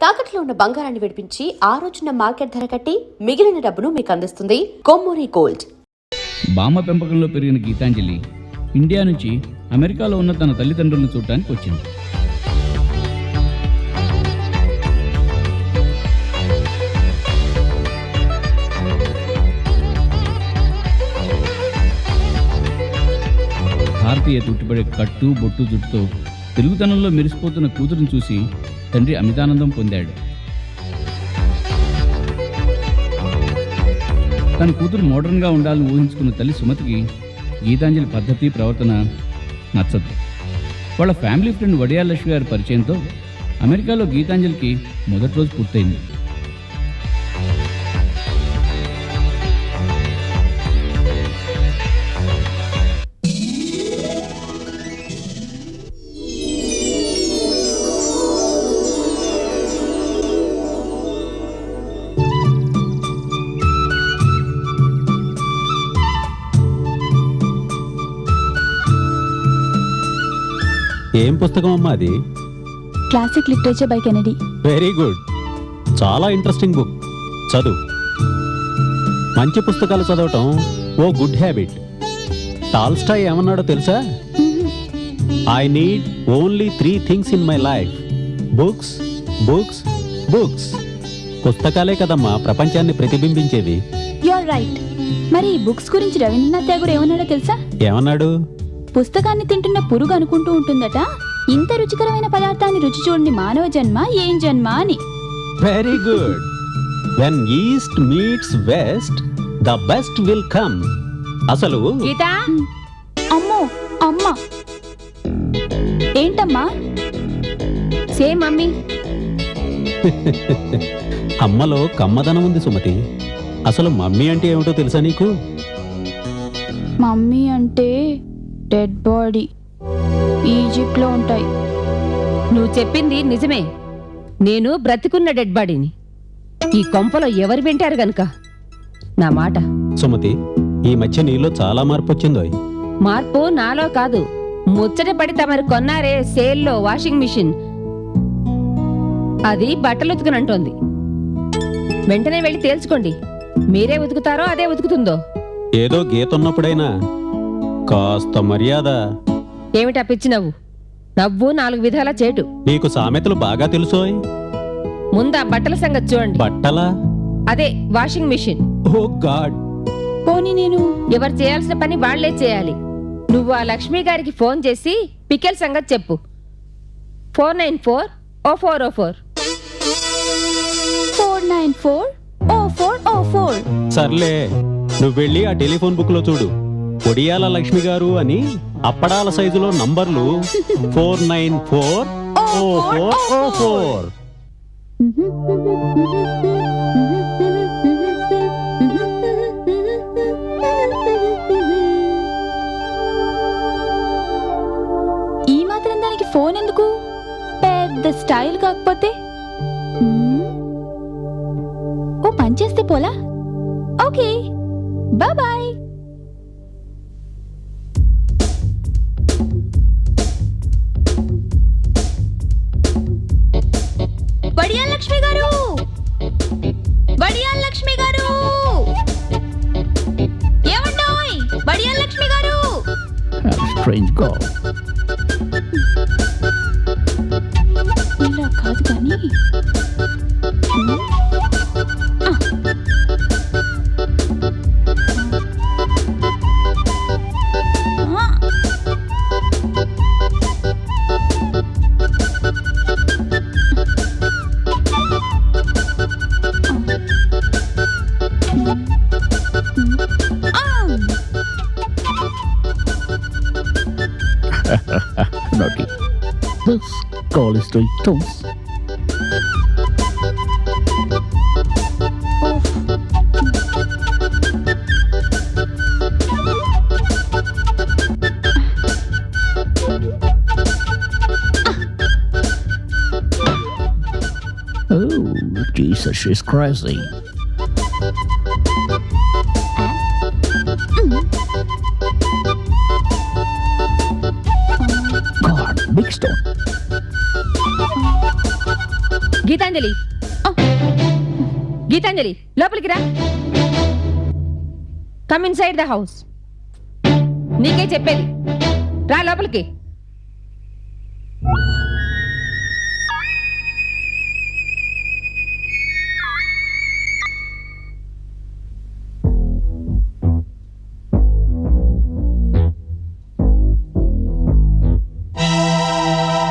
తాకట్లో ఉన్న బంగారాన్ని విడిపించి ఆ రోజున మార్కెట్ ధర కట్టి మిగిలిన డబ్బును మీకు అందిస్తుంది కొమ్మూరి గోల్డ్. బామ్మ పెంపకంలో పెరిగిన గీతాంజలి ఇండియా నుంచి అమెరికాలో ఉన్న తన తల్లిదండ్రులను చూడటానికి వచ్చింది. భారతీయ తుట్టిపడే కట్టు బొట్టు జుట్టుతో తెలుగుతనంలో మెరిసిపోతున్న కూతురును చూసి తండ్రి అమితానందం పొందాడు. తన కూతురు మోడర్న్గా ఉండాలని ఊహించుకున్న తల్లి సుమతికి గీతాంజలి పద్ధతి ప్రవర్తన నచ్చదు. వాళ్ళ ఫ్యామిలీ ఫ్రెండ్ వడియాల లక్ష్మి గారి పరిచయంతో అమెరికాలో గీతాంజలికి మొదటి రోజు పూర్తయింది. ఏం పుస్తకం అమ్మా అది? Classic literature by Kennedy. Very good, చాలా ఇంట్రెస్టింగ్ బుక్. చదువు. మంచి పుస్తకాలు చదవటం ఓ గుడ్ హ్యాబిట్. టాల్స్టాయ్ ఏమన్నాడో తెలుసా? I need only 3 things in my life: books, books, books. పుస్తకాలే కదమ్మా ప్రపంచాన్ని ప్రతిబింబించేవి. You are right. మరి ఈ బుక్స్ గురించి రవీంద్రనాథ్ ఠాగూర్ ఏమన్నాడో తెలుసా? ఏమన్నాడు? పుస్తకాన్ని తింటున్న పురుగు అనుకుంటూ ఉంటుందట, ఇంత రుచికరమైన పదార్థాన్ని రుచి చూడని మానవ జన్మ ఏం జన్మ అని. Very good. When east meets west the best will come. అసలు గీతా, అమ్మో అమ్మ. ఏంటమ్మా? Same mummy. అమ్మలో కమ్మదనం ఉంది సుమతి. అసలు మమ్మీ అంటే ఏమిటో తెలుసా నీకు? మమ్మీ అంటే డెడ్ బాడీ, ఈజిప్ట్ లో ఉంటాయి. నువ్వు చెప్పింది నిజమే. నేను బ్రతికున్న డెడ్ బాడీని. ఈ కొంపలో ఎవరు వింటారు గనుక నా మాట. సుమతి, ఈ మధ్య నీలో చాలా మార్పు వచ్చిందోయ్. మార్పు నాలో కాదు, ముచ్చట పడి తమరు కొన్నారే సేల్లో వాషింగ్ మిషన్, అది బట్టలు ఉతుకునంటోంది. వెంటనే వెళ్ళి తేల్చుకోండి, మీరే ఉతుకుతారో అదే ఉతుకుతుందో. ఏదో గీతున్నప్పుడైనా కాస్త మర్యాద. ఏమిటా పిచ్చి నవ్వు? నవ్వు 4 విధాల చేటు. నీకు సామెతలు బాగా తెలుసోయ్. ముందా బట్టల సంగతి చూడండి. బట్టలా? అదే వాషింగ్ మిషన్. ఓ గాడ్. పోనీ నేను? ఎవరు చేయాల్సిన పని వాళ్లే చేయాలి. నువ్వు ఆ లక్ష్మి గారికి ఫోన్ చేసి పికెల్ సంగతి చెప్పు. 494-0404. 494-0404. సర్లే, నువ్వు వెళ్ళి ఆ టెలిఫోన్ బుక్ లో చూడు. ఒడియాల లక్ష్మి గారు అని అప్పడాల సైజులో నంబర్లు 494-0404. ఈ మాత్రం దానికి ఫోన్ ఎందుకు? పెద్ద స్టైల్ కాకపోతే ఓ పనిచేస్తే పోలా. Okay, bye. వడియాల లక్ష్మి గారు, వడియాల లక్ష్మి గారు, ఏమండోయ్ వడియాల లక్ష్మి గారు. ఇలా కాదు కానీ Naughty. This call is to toast. Oh, Jesus, she's crazy. God, big stone. Gitanjali Gitanjali లోపలికి రా. Come in side the house. నీకే చెప్పేది, రా లోపలికి.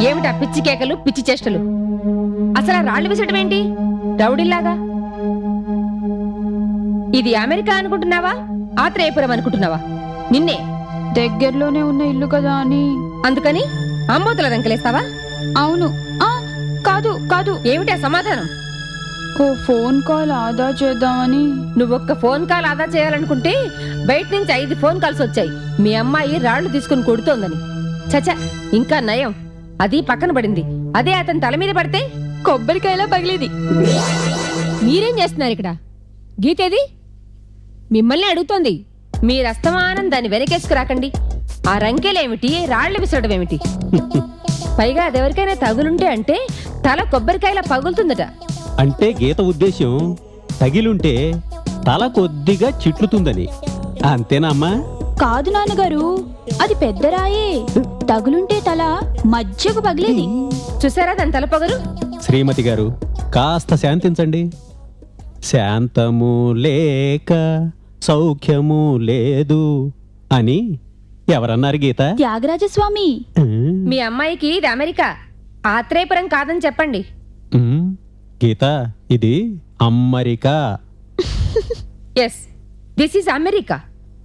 ఏమిటా పిచ్చి కేకలు, పిచ్చి చేష్టలు? అసలు ఆ రాళ్ళు విసటం ఏంటి రౌడీలాగా? ఇది అమెరికా అనుకుంటున్నావా, ఆత్రేయపురం అనుకుంటున్నావా? నిన్నే. దగ్గరలోనే ఉన్న ఇల్లు కదా అని. అందుకని అమ్మోతుల రంకెలేస్తావా? అవును. కాదు కాదు. ఏమిటా సమాధానం? ఓ ఫోన్ కాల్ ఆదా చేద్దామని. నువ్వొక్క ఫోన్ కాల్ ఆదా చేయాలనుకుంటే బయట నుంచి 5 ఫోన్ కాల్స్ వచ్చాయి. మీ అమ్మాయి రాళ్లు తీసుకుని కొడుతోందని. చచ, ఇంకా నయం, అది పక్కన పడింది. అదే అతని తల మీద పడితే కొబ్బరికాయలా పగిలేది. మీరేం చేస్తున్నారు ఇక్కడ? గీతేది? మిమ్మల్ని అడుగుతోంది. మీరు అస్తమానం దాన్ని వెనకేసుకు రాకండి. ఆ రంకెలేమిటి, రాళ్లు విసరడం ఏమిటి? పైగా అదెవరికైనా తగులుంటే అంటే తల కొబ్బరికాయలా పగులుతుందట. అంటే గీత ఉద్దేశం తగిలుంటే తల కొద్దిగా చిట్లుతుందని, అంతేనా అమ్మా? కాదు నాన్నగారు, అది పెద్ద రాయే. తగులుంటే తల మధ్యకు పగిలేది. చూసారా దాని తల పగరు? శ్రీమతి గారు, కాస్త శాంతించండి. శాంతము లేక సౌఖ్యము లేదు అని ఎవరన్నారు గీత? త్యాగరాజస్వామి. మీ అమ్మాయికి ఇది అమెరికా, ఆత్రేయపురం కాదని చెప్పండి. గీత, ఇది America. Yes, this is America.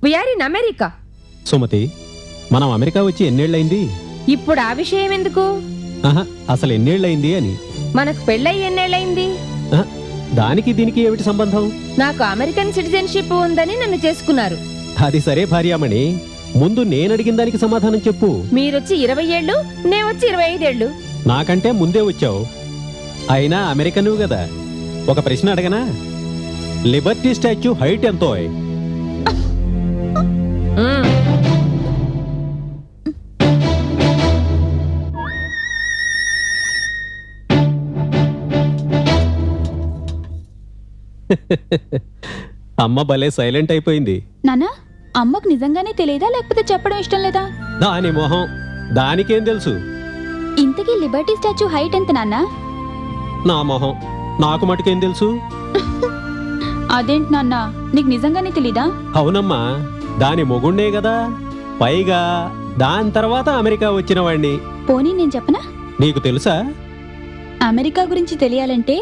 We are in America. Sumathi, మనం అమెరికా వచ్చి ఎన్నేళ్ళైంది? ఇప్పుడు ఆ విషయం ఎందుకు? అసలు ఎన్నేళ్ళైంది అని. మనకు పెళ్ళయి ఎన్నేళ్ళైంది? ఆహా, దానికి దీనికి ఏమిటి సంబంధం? నాకు అమెరికన్ సిటిజన్షిప్ ఉందని నన్ను చేసుకున్నారు. అది సరే భార్యామణి, ముందు నేను అడిగిన దానికి సమాధానం చెప్పు. మీరొచ్చి 20 ఏళ్ళు, నేనొచ్చి 25 ఏళ్ళు. నాకంటే ముందే వచ్చావు. అయినా అమెరికను కదా. ఒక ప్రశ్న అడగనా? లిబర్టీ స్టాచ్యూ హైట్ ఎంతో? అమ్మ భలే సైలెంట్ అయిపోయింది. నాన్న, అమ్మకు నిజంగానే తెలియదా లేకపోతే చెప్పడం ఇష్టం లేదా? దాని మొహం, దానికేం తెలుసు? ఇంతకీ లిబర్టీ స్టాచ్యూ హైట్ ఎంత నాన్న? నా మొహం, నాకు మటుకేం తెలుసు? అదేంటి నాన్న, నీకు నిజంగానే తెలీదా? అవునమ్మా, దాని మొగుండే కదా. పైగా దాని తర్వాత అమెరికా వచ్చిన వాణ్ణి. పోనీ నేను చెప్పనా? నీకు తెలుసా? అమెరికా గురించి తెలియాలంటే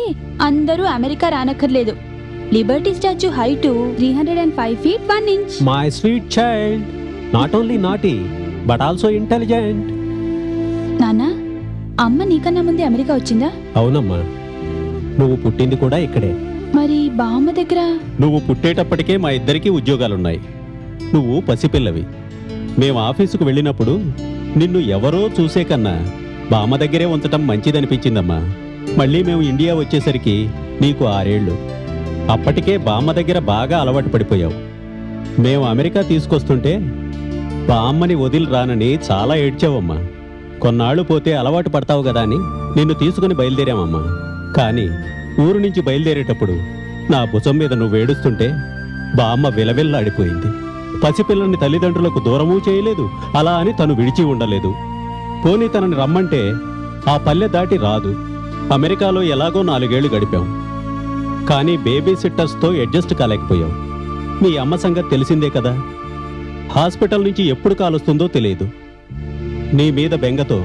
అందరూ అమెరికా రానక్కర్లేదు. Liberty statue height 305 feet 1 inch. My sweet child, not only naughty but also intelligent. నాన్న, అమ్మ నీకన్నా ముందే అమెరికా వచ్చిందా? అవునమ్మా, నువ్వు పుట్టింది కూడా ఇక్కడే. మరి బామ్మ దగ్గర? నువ్వు పుట్టేటప్పటికే మా ఇద్దరికీ ఉద్యోగాలున్నాయి. నువ్వు పసిపిల్లవి. మేము ఆఫీసుకు వెళ్ళినప్పుడు నిన్ను ఎవరో చూసే కన్నా బామ్మ దగ్గరే ఉంచటం మంచిదనిపించిందమ్మా. మళ్ళీ మేము ఇండియా వచ్చేసరికి నీకు 6 ఏళ్ళు. అప్పటికే బామ్మ దగ్గర బాగా అలవాటు పడిపోయావు. మేము అమెరికా తీసుకొస్తుంటే బామ్మని వదిలి రానని చాలా ఏడ్చావమ్మా. కొన్నాళ్ళు పోతే అలవాటు పడతావు కదా అని నిన్ను తీసుకుని బయలుదేరామమ్మా. కానీ ఊరు నుంచి బయలుదేరేటప్పుడు నా భుజం మీద నువ్వు ఏడుస్తుంటే బామ్మ విలవిల్లాడిపోయింది. పసిపిల్లని తల్లిదండ్రులకు దూరమూ చేయలేదు, అలా అని తను విడిచి ఉండలేదు. పోనీ తనని రమ్మంటే ఆ పల్లె దాటి రాదు. అమెరికాలో ఎలాగో 4 ఏళ్లు గడిపాం. కానీ బేబీ సిట్టర్స్తో అడ్జస్ట్ కాలేకపోయాం. మీ అమ్మ సంగతి తెలిసిందే కదా. హాస్పిటల్ నుంచి ఎప్పుడు కాలుస్తుందో తెలియదు. నీ మీద బెంగతో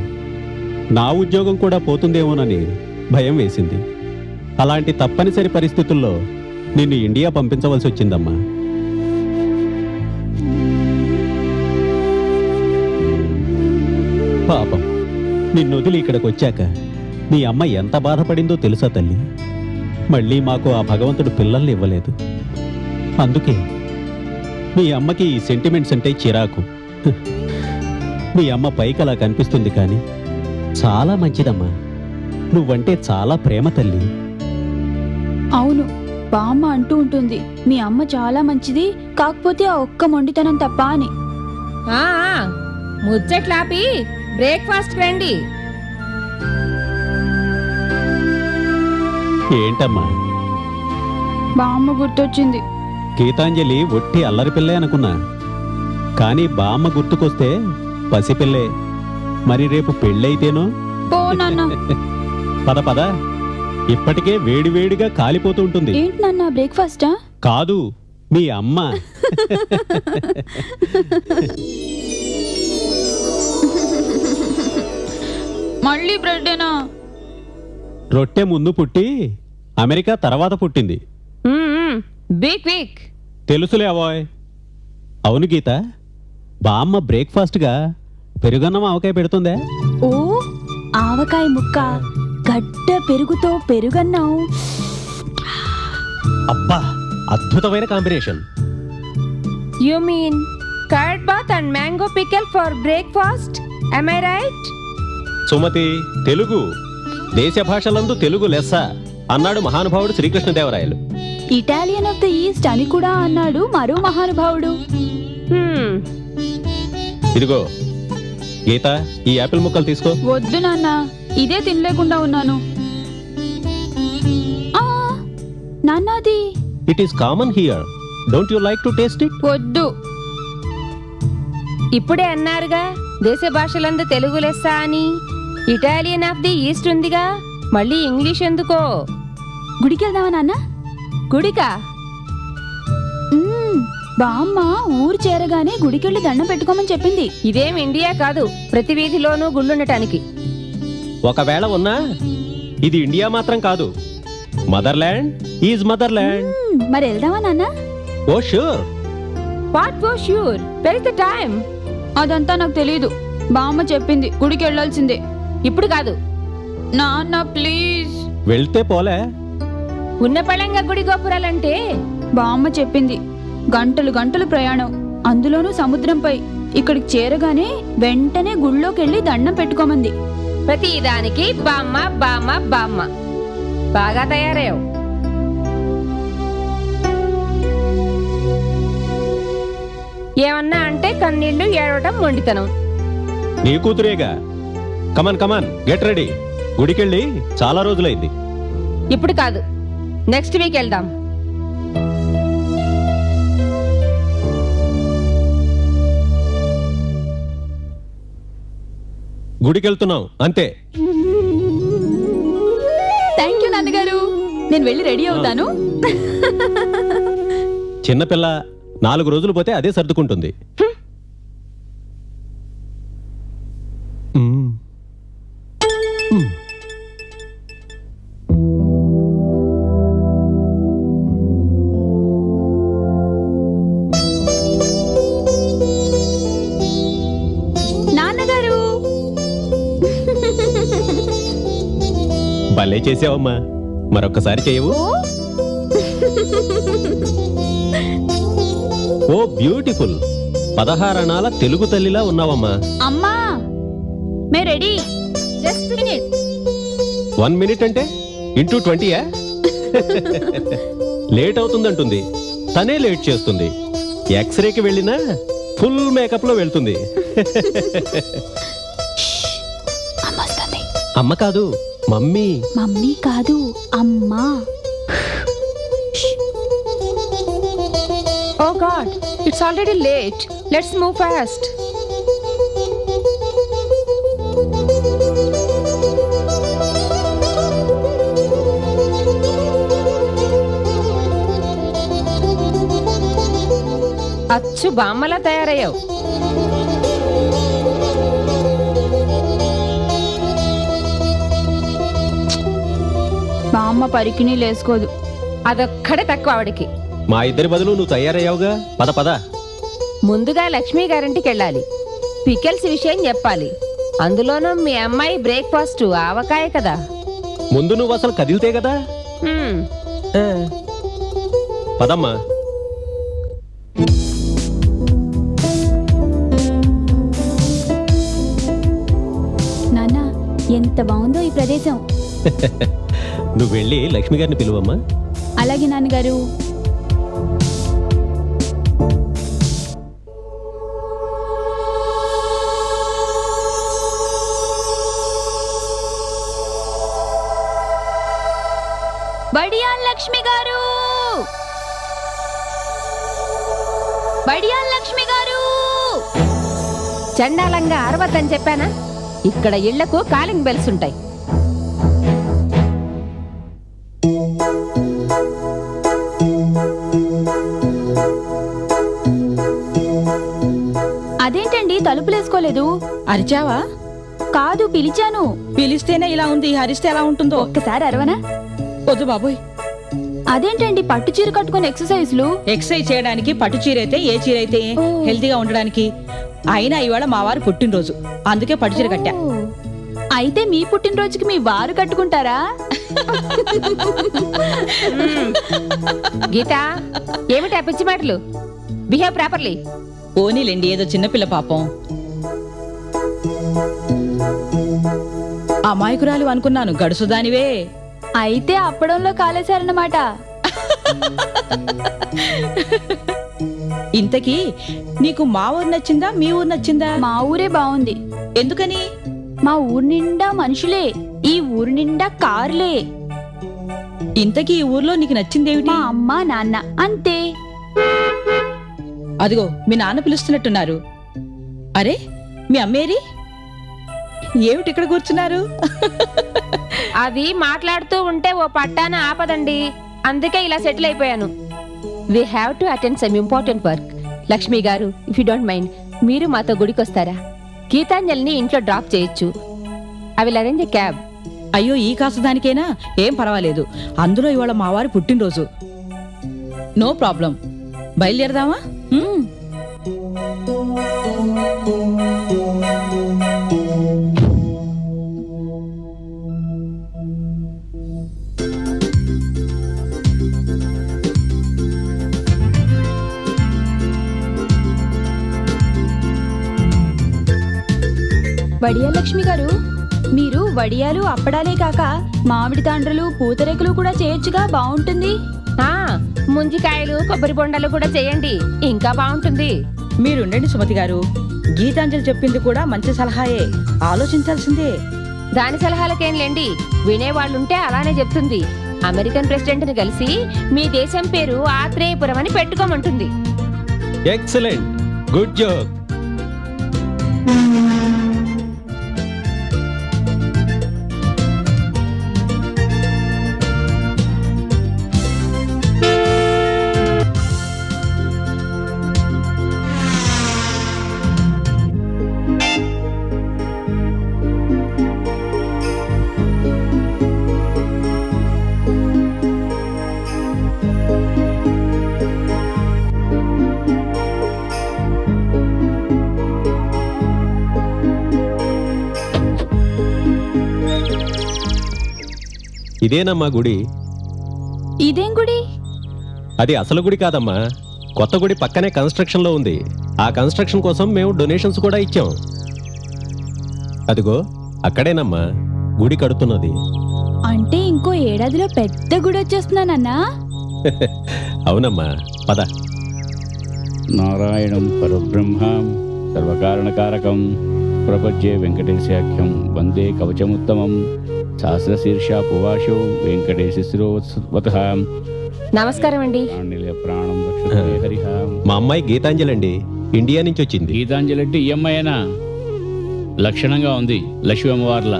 నా ఉద్యోగం కూడా పోతుందేమోనని భయం వేసింది. అలాంటి తప్పనిసరి పరిస్థితుల్లో నిన్ను ఇండియా పంపించవలసి వచ్చిందమ్మా. పాపం, నిన్ను వదిలి ఇక్కడికి వచ్చాక నీ అమ్మ ఎంత బాధపడిందో తెలుసా తల్లి? మళ్ళీ మాకు ఆ భగవంతుడు పిల్లల్ని ఇవ్వలేదు. అందుకే మీ అమ్మకి ఈ సెంటిమెంట్స్ అంటే చిరాకు. మీ అమ్మ పైకి అలా కనిపిస్తుంది కానీ చాలా మంచిదమ్మా. నువ్వంటే చాలా ప్రేమ తల్లి. అవును, బామ్మ అంటూ ఉంటుంది మీ అమ్మ చాలా మంచిది, కాకపోతే ఆ ఒక్క మొండితనం తప్ప అని. ముచ్చట్లాపి బ్రేక్ఫాస్ట్ రండి. ఏంటమ్మా? బామ్మ గుర్తొచ్చింది. గీతాంజలి ఒట్టి అల్లరి పిల్లే అనుకున్నా, కానీ బామ్మ గుర్తుకొస్తే పసిపిల్లే. మరి రేపు పెళ్ళైతేనో? పో నాన్న. పద పద, ఇప్పటికే వేడివేడిగా కాలిపోతూ ఉంటుంది. ఏంటి నాన్న, బ్రేక్ఫాస్టా? కాదు, మీ అమ్మ. మళ్ళీ బ్రెడ్డేనా? రొట్టె ముందు పుట్టి అమెరికా తర్వాత పుట్టింది. Be quick. తెలుసులే అవాయ్. అవును గీత, బామ్మ బ్రేక్ఫాస్ట్గా పెరుగన్నం ఆవకాయ పెడుతుందే? ఓ, ఆవకాయ ముక్క గడ్డ పెరుగుతో పెరుగన్నం. అబ్బా, అద్భుతమైన combination. You mean curd bath and mango pickle for breakfast? am I right? సుమతి, తెలుగు దేశ భాషలందు తెలుగు లెస్స అన్నాడు మహానుభావుడు Srikrishnadevarayalu. Italian of the east అని కూడా అన్నాడు మరో మహానుభావుడు. ఇదిగో గీత, ఈ యాపిల్ ముక్కలు తీసుకో. వద్దు నాన్న, ఇదే తినలేకుండా ఉన్నాను. ఆ, నాన్న అది. It is common here, don't you like to taste it? వద్దు. ఇప్పుడే అన్నారుగా దేశ భాషలందు తెలుగు లెస్స అని. ఇటాలియన్ ఆఫ్ ది ఈస్ట్ ఉందిగా, మళ్ళీ ఇంగ్లీష్ ఎందుకో? గుడికి వెళ్దామా నాన్న? గుడికా? బామ్మ ఊరు చేరగానే గుడికెళ్ళి దండం పెట్టుకోమని చెప్పింది. ఇదేం ఇండియా కాదు, ప్రతి వీధిలోనూ గుళ్ళుండటానికి. ఒకవేళ ఉన్నా ఇది ఇండియా మాత్రం కాదు, మదర్లాండ్ ఈజ్ మదర్లాండ్. మరి వెళ్దామా నాన్న? Oh sure. What for sure? Where is the time? అదంతా నాకు తెలియదు. బామ్మ చెప్పింది గుడికి వెళ్ళాల్సిందే. ఇప్పుడు కాదు నాన్న ప్లీజ్. వెళ్తే పోలే. ఉన్న పళంగా గుడి గోపురాలంటే? బామ్మ చెప్పింది గంటలు గంటలు ప్రయాణం, అందులోనూ సముద్రంపై. ఇక్కడికి చేరగానే వెంటనే గుళ్ళోకెళ్ళి దండం పెట్టుకోమంది. ప్రతి దానికి బామ్మ బామ్మ బామ్మ. బాగా తయారయ్యావు. ఏమన్నా అంటే కన్నీళ్లు ఏడవటం మొండితనం. నీ కూతురేగా. కమాన్ కమాన్, గెట్ రెడీ. గుడికెళ్ళి చాలా రోజులైంది. ఇప్పుడు కాదు, నెక్స్ట్ వీక్ వెళ్దాం. గుడికెళ్తున్నాం అంతే. థ్యాంక్ యూ నాన్నగారు, నేను వెళ్ళి రెడీ అవుతాను. చిన్నపిల్ల 4 రోజులు పోతే అదే సర్దుకుంటుంది. నాన్నగారు, భలే చేసావమ్మా, మరొక్కసారి చేయవు. ఓ బ్యూటిఫుల్, 16 అణాల తెలుగు తల్లిలా ఉన్నావమ్మా. అమ్మా మే రెడీ. Just minute. 1 మినిట్ అంటే ఇంటూ 20యా? లేట్ అవుతుందంటుంది, తనే లేట్ చేస్తుంది. ఎక్స్రేకి వెళ్ళినా ఫుల్ మేకప్ లో వెళ్తుంది. అమ్మ కాదు, మమ్మీ. మమ్మీ కాదు, అమ్మా. Oh God, it's already late. Let's move fast. అచ్చు బామ్మలా తయారయ్యావు. బామ్మ పరికిణీ లేసుకోదు. అదొక్కడే తక్కువ ఆవిడికి. మా ఇద్దరి బదులు నువ్వు తయారయ్యావుగా. పద పద. ముందుగా లక్ష్మి గారింటికి వెళ్ళాలి. పికెల్స్ విషయం చెప్పాలి. అందులోనూ మీ అమ్మాయి బ్రేక్ఫాస్ట్ ఆవకాయ కదా. ముందు నువ్వు అసలు కదిలితే కదా. పదమ్మా. నాన్న, ఎంత బాగుందో ఈ ప్రదేశం. నువ్వు వెళ్ళి లక్ష్మి గారిని పిలువమ్మా. అలాగే నాన్నగారు. వడియాల్ లక్ష్మి గారు, వడియాల్ లక్ష్మి గారు. చండాలంగా అరవద్దని చెప్పానా? ఇక్కడ ఇళ్లకు కాలింగ్ బెల్స్ ఉంటాయి. అదేంటండి తలుపులేసుకోలేదు? అరిచావా? కాదు, పిలిచాను. పిలిస్తేనే ఇలా ఉంది, హరిస్తే ఎలా ఉంటుందో. ఒక్కసారి అరవనా? వద్దు బాబోయ్. అదేంటండి పట్టు చీర కట్టుకుని ఎక్సర్సైజ్లు? ఎక్సర్సైజ్ చేయడానికి పట్టు చీర అయితే ఏ చీర అయితే హెల్తీగా ఉండడానికి. అయినా ఇవాళ మా వారు పుట్టినరోజు, అందుకే పట్టు చీర కట్టా. ఓ, అయితే మీ పుట్టినరోజుకి మీ వారు కట్టుకుంటారా? గీత, ఏమిటి ఆ పిచ్చి మాటలు? Behave properly. ఓనీలేండి, ఏదో చిన్నపిల్ల పాపం. అమాయకురాలు అనుకున్నాను, గడుసుదానివే. అయితే అప్పడంలో కాలేశారన్నమాట. ఇంతకీ నీకు మా ఊరు నచ్చిందా మీ ఊరు నచ్చిందా? మా ఊరే బాగుంది. ఎందుకని? మా ఊరు నిండా మనుషులే, ఈ ఊరు నిండా కార్లే. ఇంతకీ ఈ ఊర్లో నీకు నచ్చిందేమిటి? మా అమ్మ నాన్న అంతే. అదిగో మీ నాన్న పిలుస్తున్నట్టున్నారు. అరే, మీ అమ్మేరి? ఏమిటి ఇక్కడ కూర్చున్నారు? అది మాట్లాడుతూ ఉంటే ఓ పట్టాన ఆపదండి, అందుకే ఇలా సెటిల్ అయిపోయాను. We have to attend some important work. Lakshmi garu, if you don't mind, మీరు మాతో గుడికి వస్తారా? గీతాంజలిని ఇంట్లో డ్రాప్ చేయొచ్చు. I will arrange a cab. అయ్యో, ఈ కాస్త దానికైనా ఏం పర్వాలేదు. అందులో ఇవాళ మా వారి పుట్టినరోజు. No problem. బయలుదేరదామా? వడియాల్ లక్ష్మి గారు, మీరు వడియాలు అప్పడాలే కాక మామిడి తాండ్రలు పూతరేకులు కూడా చేయొచ్చుగా, బాగుంటుంది. ఆ, ముంజికాయలు కొబ్బరి బొండాలు కూడా చేయండి, ఇంకా బాగుంటుంది. మీరుండండి సుమతి గారు. గీతాంజలి చెప్పింది కూడా మంచి సలహాయే, ఆలోచించాల్సిందే. దాని సలహాలకేం లేండి, వినేవాళ్ళుంటే అలానే చెప్తుంది. అమెరికన్ ప్రెసిడెంట్ ని కలిసి మీ దేశం పేరు ఆత్రేయపురం అని పెట్టుకోమంటుంది. Excellent, good joke. ఇదేనమ్మా గుడి. ఇదేం గుడి? అది అసలు గుడి కాదమ్మా, కొత్త గుడి పక్కనే కన్స్ట్రక్షన్ లో ఉంది. ఆ కన్స్ట్రక్షన్ కోసం మేము డొనేషన్స్ కూడా ఇచ్చాం. అదిగో అక్కడేనమ్మా గుడి కడుతున్నది. అంటే ఇంకో ఏడాదిలో పెద్ద గుడి వచ్చేస్తున్నానన్నా? అవునమ్మా, పద. నారాయణం పరబ్రహ్మ సర్వకారణకారకం ప్రపంచే వెంకటేశాఖ్యం వందే కవచముత్తమం సహస్రశీర్షా పువాశో వెంకటేశ శిరోవతః. నమస్కారం అండి. ప్రాణం రక్షతే హరిః. మా అమ్మాయి గీతాంజలి అండి, ఇండియా నుంచి వచ్చింది. గీతాంజలి అంటే ఈ అమ్మాయేనా? లక్షణంగా ఉంది, లక్ష్మీ అమ్మవార్ల.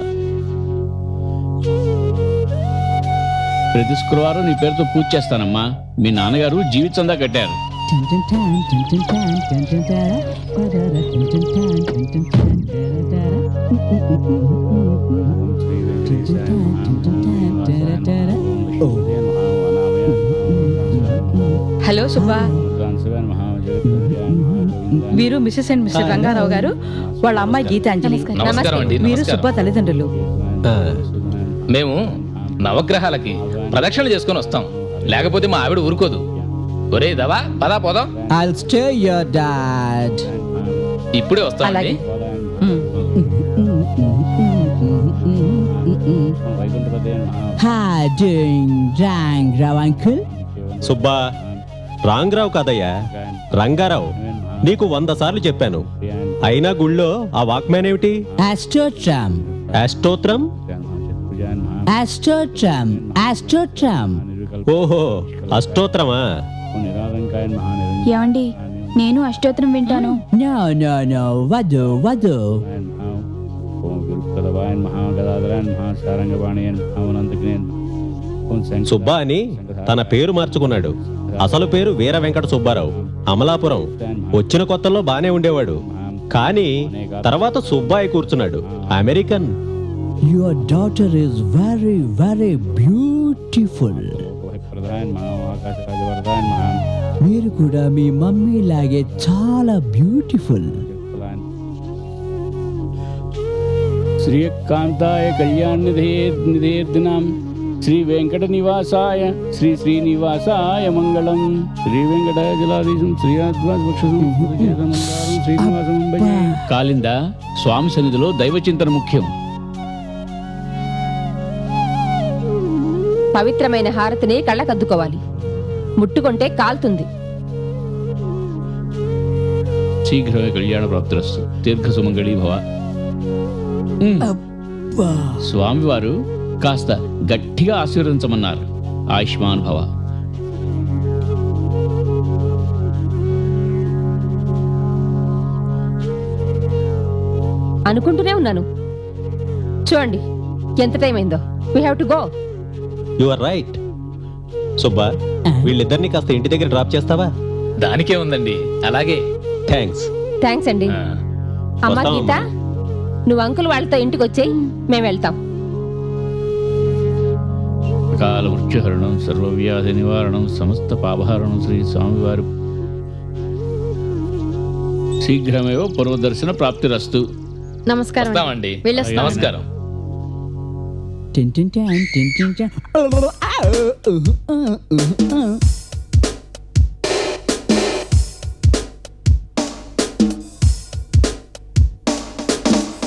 ప్రతి శుక్రవారం నీ పేరుతో పూజ చేస్తానమ్మా. మీ నాన్నగారు జీవితందా కట్టారు. హలో సుబ్బా, వీరు మిసెస్ అండ్ మిస్టర్ రంగారావు గారు, వాళ్ళ అమ్మాయి గీతాంజలి. నమస్కారం అండి. వీరు సుబ్బా తల్లిదండ్రులు. మేము నవగ్రహాలకి ప్రదక్షిణలు చేసుకొని వస్తాం, లేకపోతే మా ఆవిడ ఊరుకోదు. ఒరే దవా, పదా పోదాం. I'll stay your dad. ఇప్పుడే వస్తాం. అలాగే. Hi, doing Rang Rav uncle? Subba, రాంగరావు కాదయ్యా, రంగారావు. నీకు 100 సార్లు చెప్పాను, అయినా గుళ్ళో ఆ వాక్మ్యాన్ ఏమిటి? Astotram. అష్టోత్రం. Astotram. Astotram. ఓహో అష్టోత్తరమా? ఏమండి నేను అష్టోత్తరం వింటాను. No, no, no. Vadu, vadu. Subba అని తన పేరు మార్చుకున్నాడు. అసలు పేరు వీర వెంకట సుబ్బారావు, అమలాపురం. వచ్చిన కొత్తలో బానే ఉండేవాడు, కానీ తర్వాత సుబ్బాయి కూర్చున్నాడు. American. Your daughter is very, very beautiful. మీరు కూడా మీ మమ్మీ లాగే చాలా బ్యూటిఫుల్. శ్రీకాంతాయ కళ్యాణ నిధేర్దినాం శ్రీ వెంకట నివాసాయ శ్రీ శ్రీనివాసాయ మంగళం. శ్రీ వెంకటాచలాధీశం శ్రీనివాసం. కాలింద స్వామి సన్నిధిలో దైవచింతన ముఖ్యం. పవిత్రమైన హారతిని కళ్ళకద్దుకోవాలి, ముట్టుకుంటే కాలుతుంది. శీఘ్రమే కళ్యాణ ప్రాప్తిరస్తు. దీర్ఘ సుమంగళీ భవ. స్వామివారు కాస్త గట్టిగా ఆశీర్వదించమన్నారు. ఆయుష్మాన్ భవ. అనుకుంటూనే ఉన్నాను. చూడండి ఎంత టైం అయిందో. We have to go. You are right. Subba, వీళ్ళిద్దరిని కాస్త ఇంటి దగ్గర డ్రాప్ చేస్తావా? దానికే ఉందండి, అలాగే. థ్యాంక్స్. థ్యాంక్స్ అండి. అమ్మా వస్తాం. గీత, నువ్వు అంకుల్ వాళ్ళతో ఇంటికి వచ్చేయి, మేము వెళ్తాం. కాల మృత్యుహరణం సర్వవ్యాధి నివారణం సమస్త పాపహరణం శ్రీ స్వామివారు. శీఘ్రమేవ పూర్వదర్శన ప్రాప్తిరస్తు. నమస్కారం అండి. వస్తామండి. వెళ్ళొస్తాం. నమస్కారం. Tin tin tan, tin tin tan.